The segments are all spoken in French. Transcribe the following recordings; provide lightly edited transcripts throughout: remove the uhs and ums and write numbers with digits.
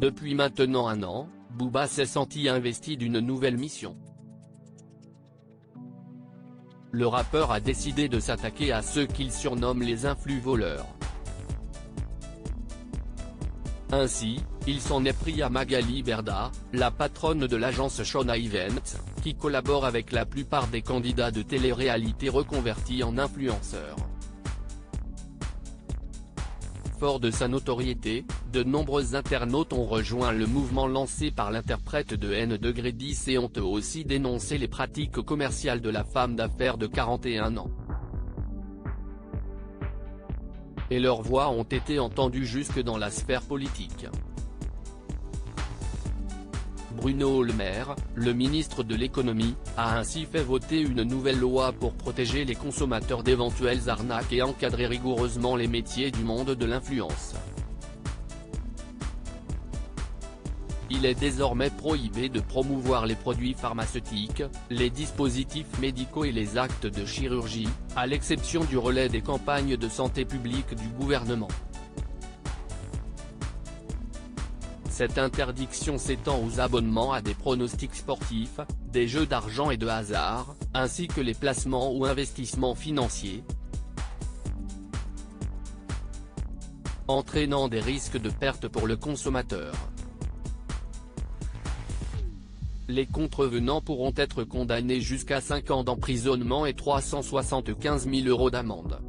Depuis maintenant un an, Booba s'est senti investi d'une nouvelle mission. Le rappeur a décidé de s'attaquer à ceux qu'il surnomme les influx voleurs. Ainsi, il s'en est pris à Magali Berda, la patronne de l'agence Shona Events, qui collabore avec la plupart des candidats de télé-réalité reconvertis en influenceurs. Fort de sa notoriété, de nombreux internautes ont rejoint le mouvement lancé par l'interprète de N-10 et ont eux aussi dénoncé les pratiques commerciales de la femme d'affaires de 41 ans. Et leurs voix ont été entendues jusque dans la sphère politique. Bruno Le Maire, le ministre de l'économie, a ainsi fait voter une nouvelle loi pour protéger les consommateurs d'éventuelles arnaques et encadrer rigoureusement les métiers du monde de l'influence. Il est désormais prohibé de promouvoir les produits pharmaceutiques, les dispositifs médicaux et les actes de chirurgie, à l'exception du relais des campagnes de santé publique du gouvernement. Cette interdiction s'étend aux abonnements à des pronostics sportifs, des jeux d'argent et de hasard, ainsi que les placements ou investissements financiers, entraînant des risques de perte pour le consommateur. Les contrevenants pourront être condamnés jusqu'à 5 ans d'emprisonnement et 375 000 € d'amende.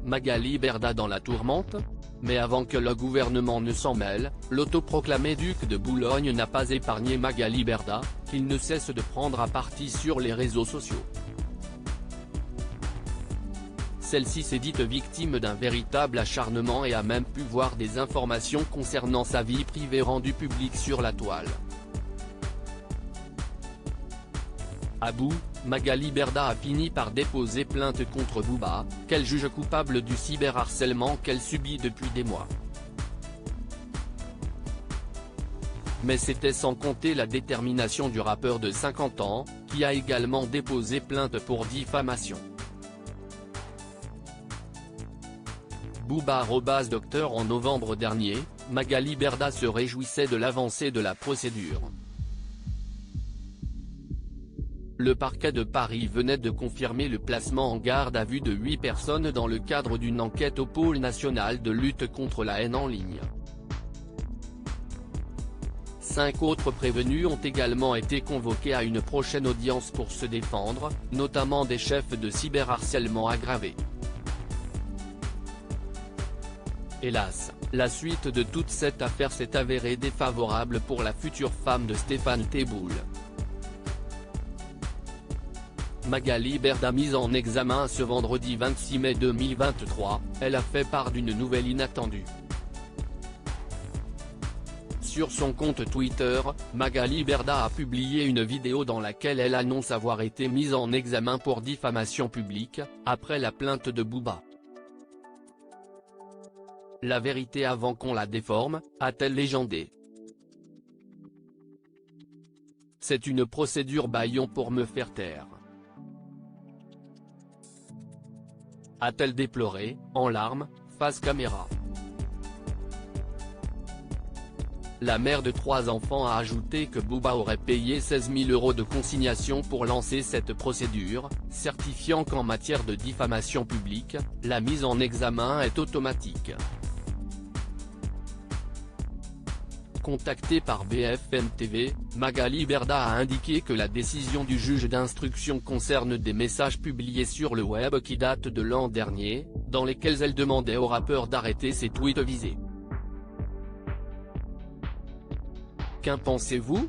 Magali Berda dans la tourmente? Mais avant que le gouvernement ne s'en mêle, l'autoproclamé duc de Boulogne n'a pas épargné Magali Berda, qu'il ne cesse de prendre à partie sur les réseaux sociaux. Celle-ci s'est dite victime d'un véritable acharnement et a même pu voir des informations concernant sa vie privée rendues publiques sur la toile. À bout, Magali Berda a fini par déposer plainte contre Booba, qu'elle juge coupable du cyberharcèlement qu'elle subit depuis des mois. Mais c'était sans compter la détermination du rappeur de 50 ans, qui a également déposé plainte pour diffamation. Booba @docteur En novembre dernier, Magali Berda se réjouissait de l'avancée de la procédure. Le parquet de Paris venait de confirmer le placement en garde à vue de 8 personnes dans le cadre d'une enquête au pôle national de lutte contre la haine en ligne. 5 autres prévenus ont également été convoqués à une prochaine audience pour se défendre, notamment des chefs de cyberharcèlement aggravé. Hélas, la suite de toute cette affaire s'est avérée défavorable pour la future femme de Stéphane Teboul. Magali Berda mise en examen ce vendredi 26 mai 2023, elle a fait part d'une nouvelle inattendue. Sur son compte Twitter, Magali Berda a publié une vidéo dans laquelle elle annonce avoir été mise en examen pour diffamation publique, après la plainte de Booba. La vérité avant qu'on la déforme, a-t-elle légendé. C'est une procédure bâillon pour me faire taire. A-t-elle déploré, en larmes, face caméra. La mère de 3 enfants a ajouté que Booba aurait payé 16 000 € de consignation pour lancer cette procédure, certifiant qu'en matière de diffamation publique, la mise en examen est automatique. Contactée par BFM TV, Magali Berda a indiqué que la décision du juge d'instruction concerne des messages publiés sur le web qui datent de l'an dernier, dans lesquels elle demandait au rappeur d'arrêter ses tweets visés. Qu'en pensez-vous ?